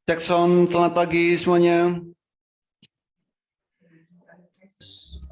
Cek sound, selamat pagi semuanya.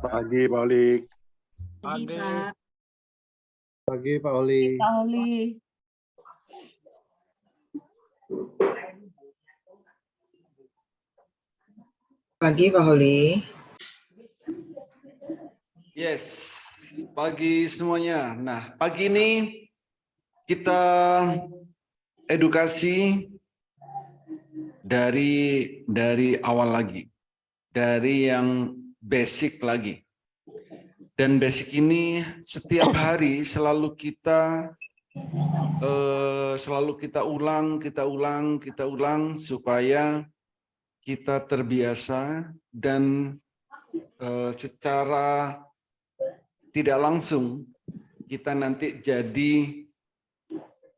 Pagi, Pak Oli. Pagi, Pak. Pagi, Pak Oli. Pak Oli. Pagi Pak Oli. Yes, pagi semuanya. Nah, pagi ini kita edukasi dari awal lagi, dari yang basic lagi. Dan basic ini setiap hari selalu kita ulang supaya kita terbiasa dan secara tidak langsung kita nanti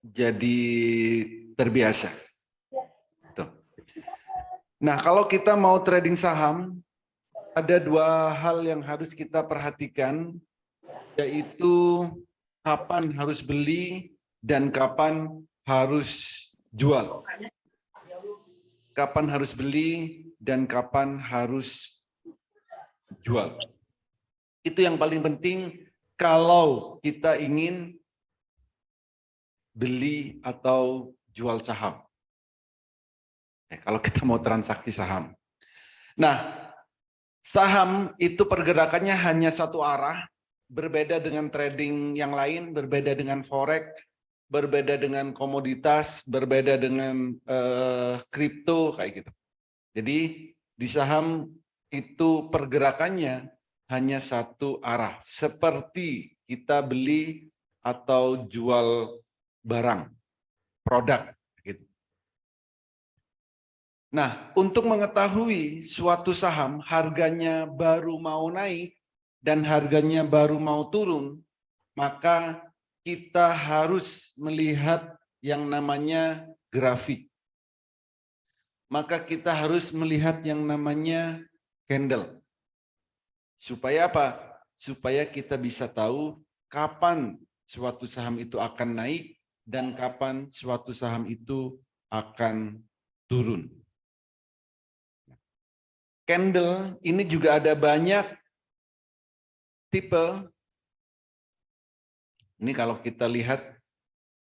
jadi terbiasa. Tuh. Nah, kalau kita mau trading saham, ada dua hal yang harus kita perhatikan, yaitu kapan harus beli dan kapan harus jual. Kapan harus beli dan kapan harus jual. Itu yang paling penting kalau kita ingin beli atau jual saham. Kalau kita mau transaksi saham. Nah, saham itu pergerakannya hanya satu arah, berbeda dengan trading yang lain, berbeda dengan forex, berbeda dengan komoditas, berbeda dengan kripto, kayak gitu. Jadi di saham itu pergerakannya hanya satu arah, seperti kita beli atau jual barang, produk. Gitu. Nah, untuk mengetahui suatu saham harganya baru mau naik dan harganya baru mau turun, maka kita harus melihat yang namanya grafik. Maka kita harus melihat yang namanya candle. Supaya apa? Supaya kita bisa tahu kapan suatu saham itu akan naik dan kapan suatu saham itu akan turun. Candle ini juga ada banyak tipe. Ini kalau kita lihat,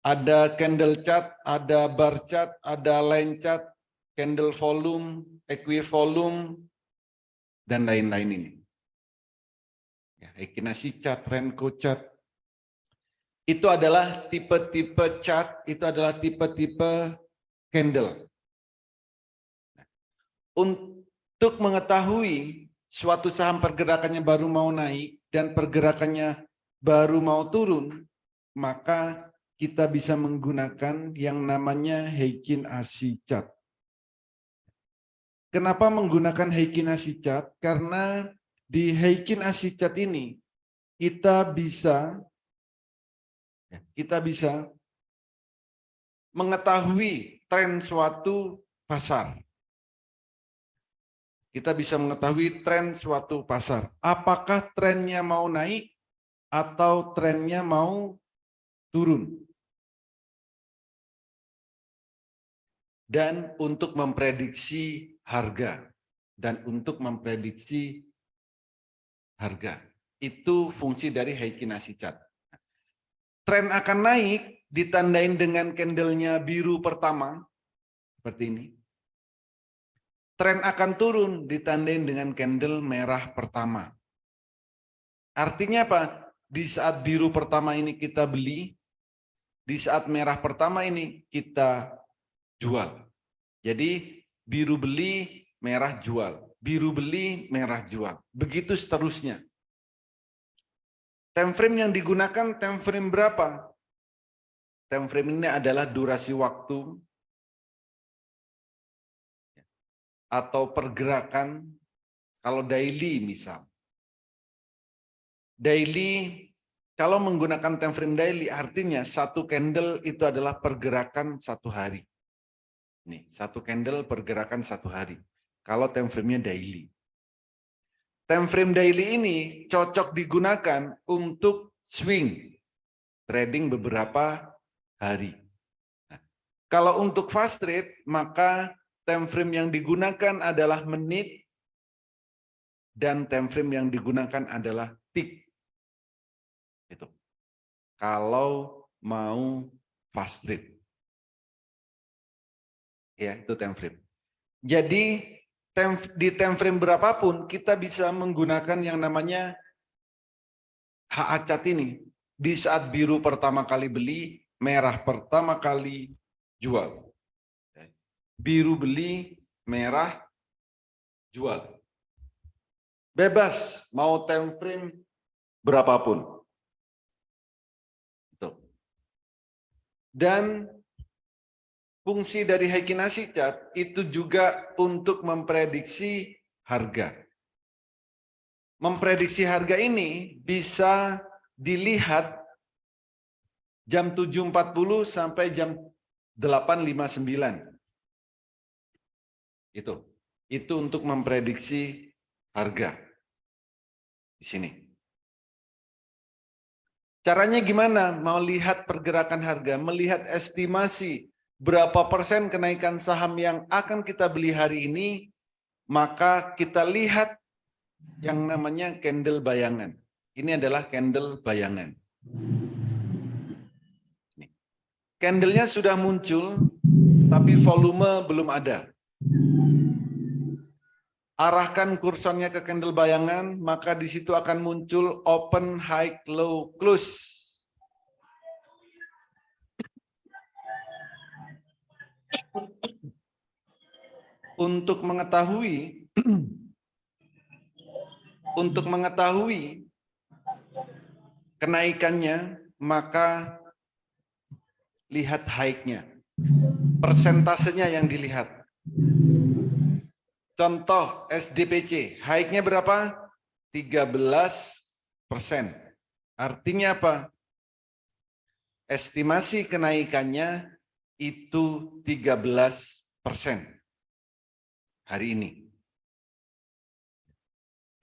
ada candle chart, ada bar chart, ada line chart, candle volume, equivolume, dan lain-lain ini. Fibonacci chart, Renko chart. Itu adalah tipe-tipe chart, itu adalah tipe-tipe candle. Untuk mengetahui suatu saham pergerakannya baru mau naik dan pergerakannya baru mau turun, maka kita bisa menggunakan yang namanya Heikin-Ashi chart. Kenapa menggunakan Heikin-Ashi chart? Karena di Heikin-Ashi chart ini kita bisa mengetahui tren suatu pasar. Kita bisa mengetahui tren suatu pasar. Apakah trennya mau naik atau trennya mau turun. Dan untuk memprediksi harga. Itu fungsi dari Heikin-Ashi chart. Tren akan naik ditandain dengan candlenya biru pertama, seperti ini. Tren akan turun ditandain dengan candle merah pertama. Artinya apa? Di saat biru pertama ini kita beli, di saat merah pertama ini kita jual. Jadi biru beli, merah jual. Biru beli, merah jual. Begitu seterusnya. Time frame yang digunakan time frame berapa? Time frame ini adalah durasi waktu atau pergerakan kalau daily misal. Daily, kalau menggunakan time frame daily artinya satu candle itu adalah pergerakan satu hari. Nih, satu candle pergerakan satu hari. Kalau time frame-nya daily. Time frame daily ini cocok digunakan untuk swing trading beberapa hari. Nah, kalau untuk fast trade, maka time frame yang digunakan adalah menit, dan time frame yang digunakan adalah tick. Itu. Kalau mau fast trade. Ya, itu time frame. Jadi di time frame berapapun kita bisa menggunakan yang namanya HA ini. Di saat biru pertama kali beli, merah pertama kali jual. Biru beli, merah jual. Bebas mau time frame berapapun. Itu. Dan fungsi dari Heikinase chart itu juga untuk memprediksi harga. Memprediksi harga ini bisa dilihat jam 7.40 sampai jam 8.59. Itu untuk memprediksi harga. Di sini. Caranya gimana? Mau lihat pergerakan harga, melihat estimasi berapa persen kenaikan saham yang akan kita beli hari ini, maka kita lihat yang namanya candle bayangan. Ini adalah candle bayangan. Candlenya sudah muncul, tapi volume belum ada. Arahkan kursornya ke candle bayangan, maka di situ akan muncul open, high, low, close. Untuk mengetahui kenaikannya, maka lihat high-nya. Persentasenya yang dilihat. Contoh SDPC, high-nya berapa? 13%. Artinya apa? Estimasi kenaikannya itu 13% hari ini.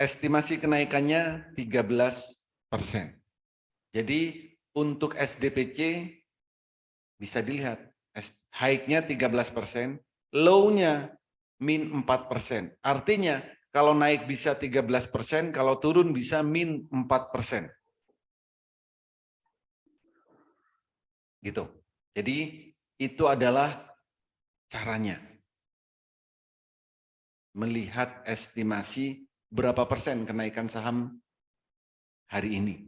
Estimasi kenaikannya 13%. Jadi untuk SDPC bisa dilihat high-nya 13%, low-nya min 4%. Artinya kalau naik bisa 13%, kalau turun bisa min 4%. Gitu. Jadi itu adalah caranya. Melihat estimasi berapa persen kenaikan saham hari ini.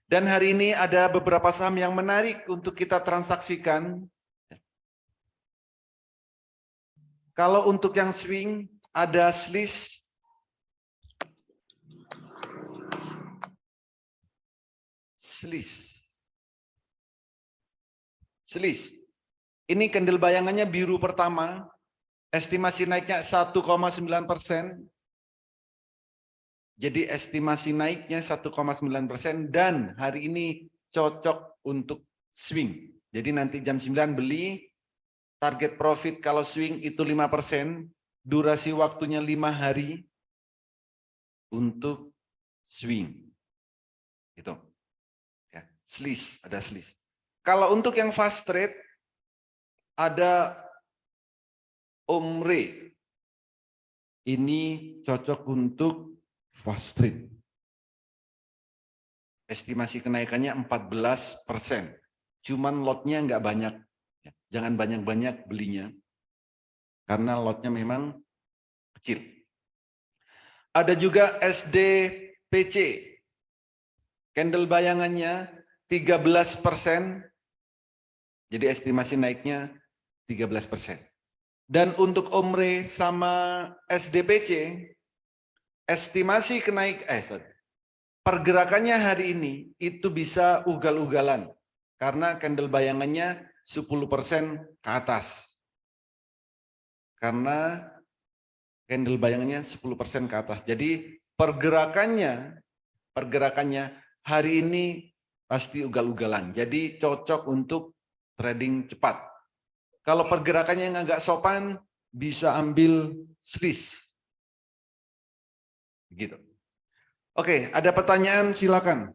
Dan hari ini ada beberapa saham yang menarik untuk kita transaksikan. Kalau untuk yang swing, ada SLIS, ini candle bayangannya biru pertama, estimasi naiknya 1,9%. Jadi estimasi naiknya 1,9% dan hari ini cocok untuk swing. Jadi nanti jam 9 beli, target profit kalau swing itu 5%, durasi waktunya 5 hari untuk swing. Gitu. Ya, SLIS, ada SLIS. Kalau untuk yang fast trade, ada OMRE. Ini cocok untuk fast trade. Estimasi kenaikannya 14%. Cuman lotnya nggak banyak. Jangan banyak-banyak belinya. Karena lotnya memang kecil. Ada juga SDPC. Candle bayangannya 13%. Jadi estimasi naiknya 13%. Dan untuk OMRE sama SDPC, estimasi pergerakannya hari ini itu bisa ugal-ugalan. Karena candle bayangannya 10% ke atas. Karena candle bayangannya 10% ke atas. Jadi pergerakannya hari ini pasti ugal-ugalan. Jadi cocok untuk trading cepat. Kalau pergerakannya yang agak sopan, bisa ambil SLIS. Begitu. Oke, ada pertanyaan silakan.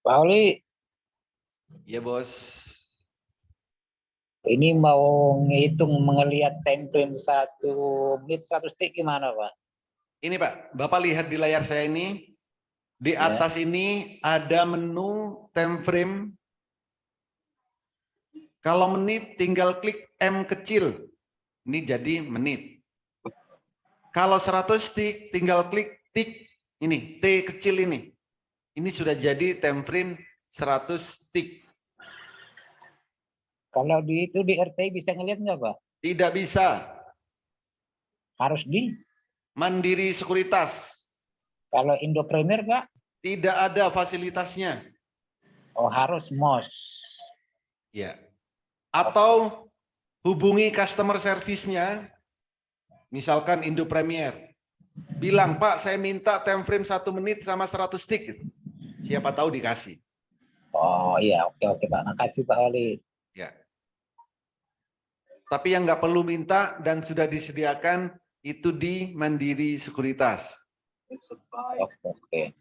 Pak Oli, Ya bos. ini mau ngitung mengelihat time frame 1 menit 1 detik gimana Pak? Ini Pak, Bapak lihat di layar saya ini. Di Ya. atas ini ada menu time frame. Kalau menit tinggal klik M kecil. Ini jadi menit. Kalau 100 tik tinggal klik tik ini, T kecil ini. Ini sudah jadi time frame 100 tik. Kalau di itu di RTI bisa ngelihat nggak Pak? Tidak bisa. Harus di. Mandiri Sekuritas. Kalau Indo Premier Pak? Tidak ada fasilitasnya. Oh harus MOS. Ya. Atau hubungi customer service-nya, misalkan Indo Premier. Bilang, Pak, saya minta time frame 1 menit sama 100 tik. Siapa tahu dikasih. Oh iya, oke Pak. Makasih Pak Oli. Ya. Tapi yang nggak perlu minta dan sudah disediakan itu di Mandiri Sekuritas. Oke.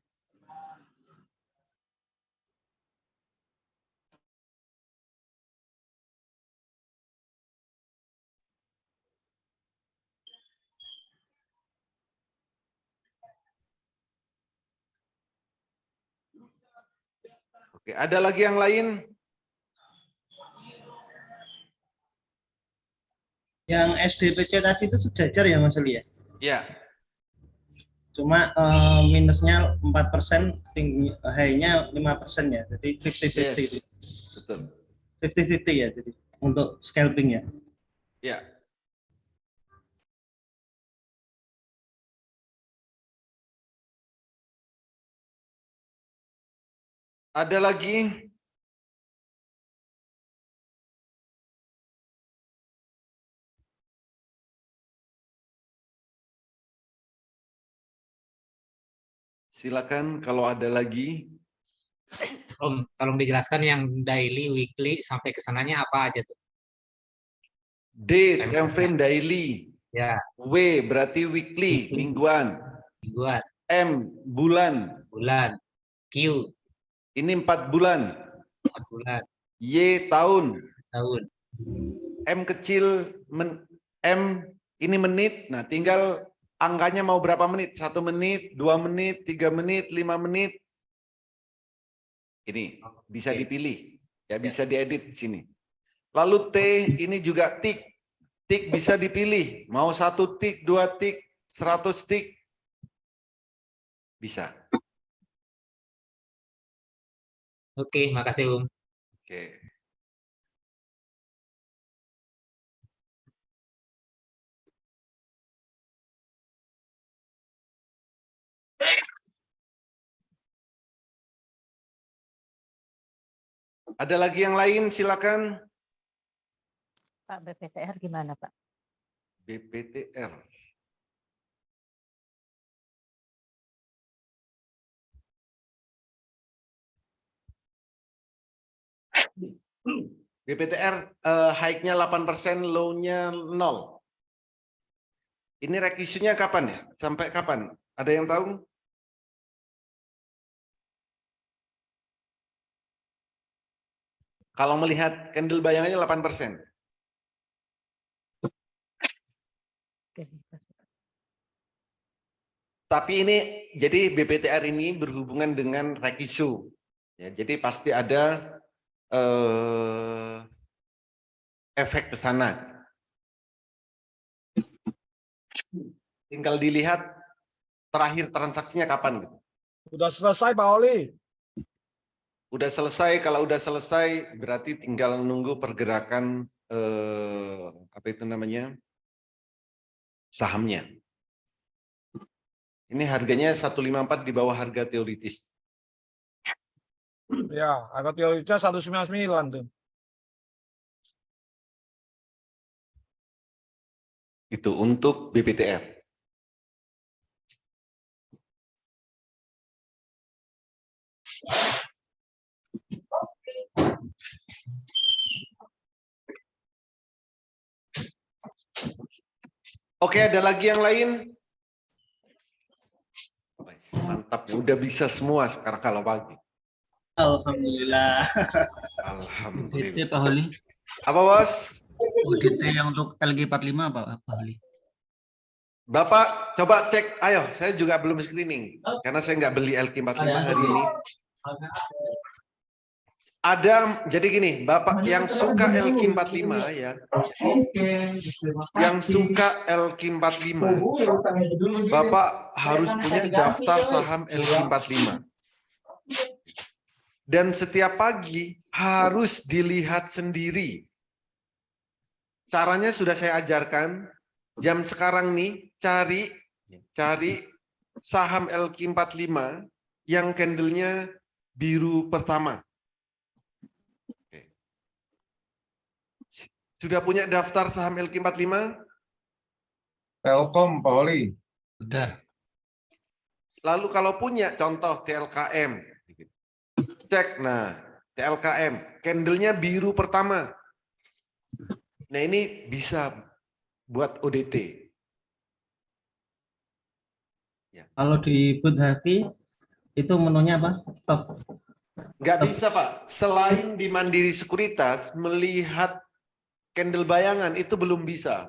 Oke, ada lagi yang lain? Yang SDPC tadi itu sejajar ya Mas Eli ya? Ya. Cuma minusnya 4%, tinggi high-nya 5% ya. Jadi 50-50. Yes. Betul. 50-50 ya jadi untuk scalping ya. Ya. Ada lagi? Silakan kalau ada lagi. Om, tolong dijelaskan yang daily, weekly, sampai kesananya apa aja tuh? D, time frame daily. Ya, W berarti weekly, mingguan. mingguan, M, bulan. bulan, Q, Ini 4 bulan. 4 bulan, Y, tahun. tahun. M kecil, M ini menit. Nah, tinggal angkanya mau berapa menit? 1 menit, 2 menit, 3 menit, 5 menit. Ini bisa Oke. dipilih. Ya, Siap. bisa diedit di sini. Lalu T ini juga tik. Tik bisa dipilih. Mau 1 tik, 2 tik, 100 tik. Bisa. Oke, makasih Om. Oke. Ada lagi yang lain, silakan. Pak, BPTR gimana Pak? BPTR. BPTR high-nya 8%, low-nya 0. Ini rekisunya kapan ya? Sampai kapan? Ada yang tahu? Kalau melihat candle bayangannya 8%. Oke. Tapi ini, jadi BPTR ini berhubungan dengan rekisu. Ya, jadi pasti ada efek ke sana. Tinggal dilihat terakhir transaksinya kapan gitu. Sudah selesai Pak Oli. Udah selesai, kalau udah selesai berarti tinggal nunggu pergerakan apa itu namanya? Sahamnya. Ini harganya 154 di bawah harga teoritis. Ya, harga teoritisnya 199 tuh. Itu untuk BPTR. Oke, ada lagi yang lain? Mantap, udah bisa semua sekarang kalau pagi. Alhamdulillah. Alhamdulillah. Pak Holi. Apa bos? ODT yang untuk LG45 Pak Holi. Bapak coba cek, ayo saya juga belum screening karena saya nggak beli LQ45 hari ini. Ada, jadi gini, Bapak yang suka LQ45 ya, yang suka LQ45, Bapak harus punya daftar saham LQ45. Dan setiap pagi harus dilihat sendiri. Caranya sudah saya ajarkan. Jam sekarang nih, cari saham LQ45 yang candlenya biru pertama. Oke. Sudah punya daftar saham LQ45? Telkom Pak Oli. Sudah. Lalu kalau punya contoh TLKM, cek, nah TLKM, candlenya biru pertama. Nah ini bisa buat ODT. Ya. Kalau di Bud Haki itu menunya apa? Top. Nggak bisa Pak, selain di Mandiri Sekuritas, melihat candle bayangan itu belum bisa.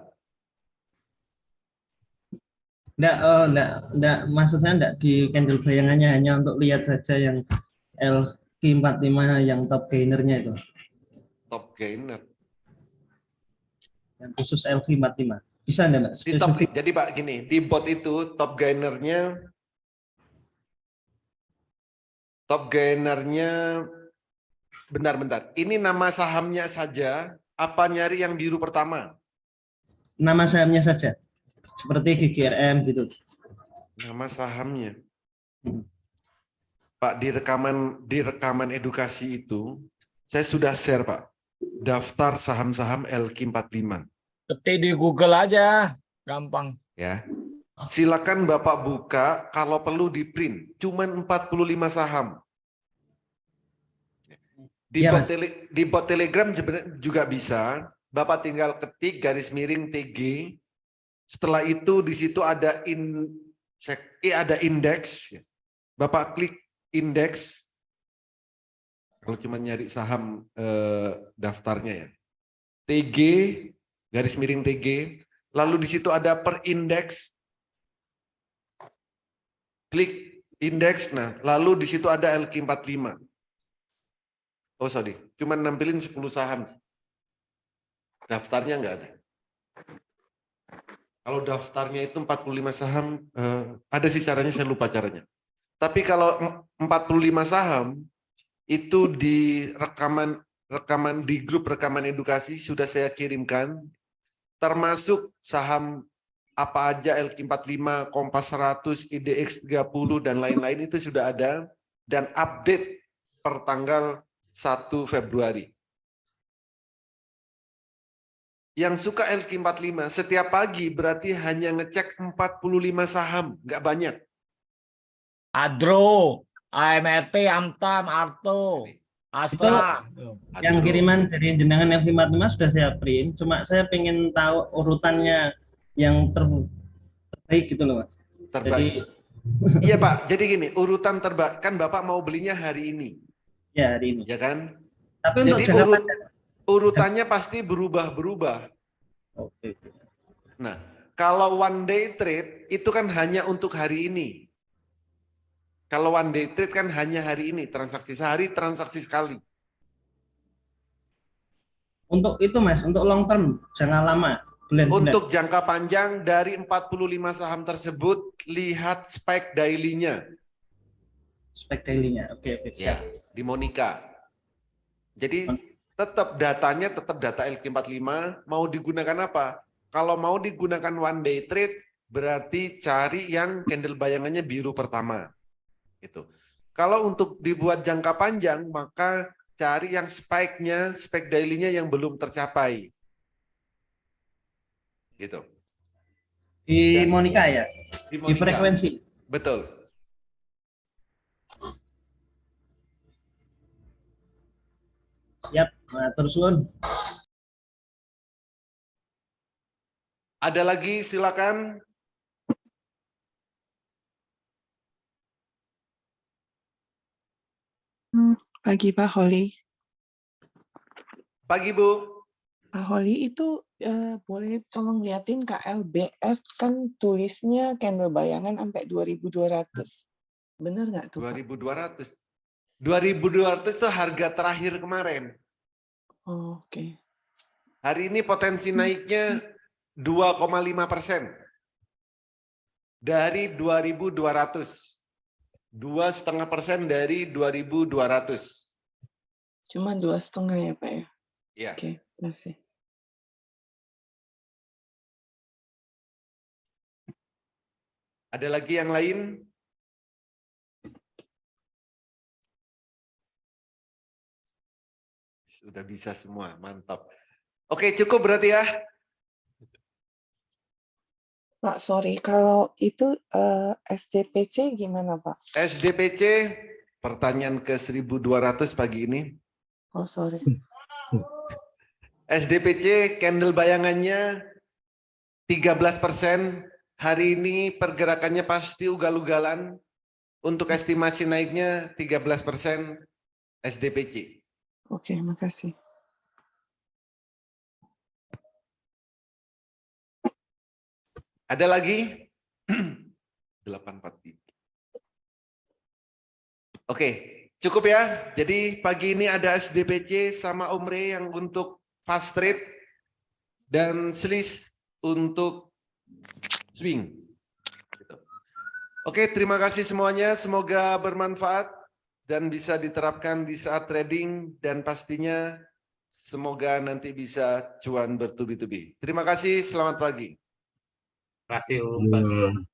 Enggak, maksudnya enggak di candle bayangannya, hanya untuk lihat saja yang LQ45 yang top gainernya itu. Top gainer. Yang khusus LQ45. Bisa enggak, Mbak? Di top, Spesifik. jadi Pak gini, di bot itu top gainernya bentar. Ini nama sahamnya saja, apa nyari yang biru pertama? Nama sahamnya saja. Seperti GGRM gitu. Nama sahamnya. Pak, di rekaman edukasi itu, saya sudah share Pak, daftar saham-saham LQ45. Ketik di Google aja, gampang. Ya. Silakan Bapak buka, kalau perlu di print, cuman 45 saham. Iya, Mas. Di bot Telegram juga bisa. Bapak tinggal ketik garis miring TG. Setelah itu di situ ada indeks. Bapak klik indeks. Kalau cuma nyari saham daftarnya ya. TG garis miring TG. Lalu di situ ada per indeks. Klik indeks. Nah, lalu di situ ada LQ45. Oh sorry, cuma nampilin 10 saham. Daftarnya nggak ada. Kalau daftarnya itu 45 saham, ada sih caranya, saya lupa caranya. Tapi kalau 45 saham, itu di rekaman di grup rekaman edukasi sudah saya kirimkan, termasuk saham apa aja LQ45, Kompas 100, IDX 30, dan lain-lain itu sudah ada, dan update per tanggal 1 Februari. Yang suka LQ45 setiap pagi berarti hanya ngecek 45 saham, nggak banyak. Adro, AMRT, Amtam, Arto, Astra. Yang kiriman dari jenengan LQ45 sudah saya print, cuma saya pengen tahu urutannya yang terbaik gitu loh, Mas. Terbaik. Iya Pak, jadi gini, urutan terbaik kan Bapak mau belinya hari ini. Ya, hari ini. Ya kan? Tapi untuk Jadi jangka panjang. urutannya pasti berubah-berubah. Oke. Nah, kalau one day trade itu kan hanya untuk hari ini. Kalau one day trade kan hanya hari ini, transaksi sehari, transaksi sekali. Untuk itu Mas, untuk long term, jangka lama, bulan-bulan. Untuk jangka panjang dari 45 saham tersebut, lihat spike daily-nya. Spek daily-nya. Oke. Ya, di Monica. Jadi tetap datanya tetap data LQ45, mau digunakan apa? Kalau mau digunakan one day trade, berarti cari yang candle bayangannya biru pertama. Gitu. Kalau untuk dibuat jangka panjang, maka cari yang spike-nya, spike daily-nya yang belum tercapai. Gitu. Di Monica ya? Di Di frekuensi. Betul. Siap, matur suwun. Ada lagi, silakan. Pagi Pak Holi. Pagi Bu. Pak Holi itu boleh tolong liatin KLBF kan tulisnya candle bayangan sampai 2.200. Bener nggak tuh Pak? 2.200. 2.200 itu harga terakhir kemarin. Oh, oke. Hari ini potensi naiknya 2,5% dari 2.200. 2,5% dari 2.200. Cuma 2,5 ya Pak ya? Ya. Oke, terima kasih. Ada lagi yang lain? Sudah bisa semua, mantap. Oke, cukup berarti ya. Pak, sorry, kalau itu SDPC gimana Pak? SDPC, pertanyaan ke 1.200 pagi ini. Oh, sorry. SDPC, candle bayangannya 13%. Hari ini pergerakannya pasti ugal-ugalan. Untuk estimasi naiknya 13% SDPC. Oke, makasih. Ada lagi? 843. Oke, cukup ya. Jadi pagi ini ada SDPC sama Omre yang untuk fast trade dan selis untuk swing. Gitu. Oke, terima kasih semuanya. Semoga bermanfaat dan bisa diterapkan di saat trading dan pastinya semoga nanti bisa cuan bertubi-tubi. Terima kasih, selamat pagi. Terima kasih, Pak.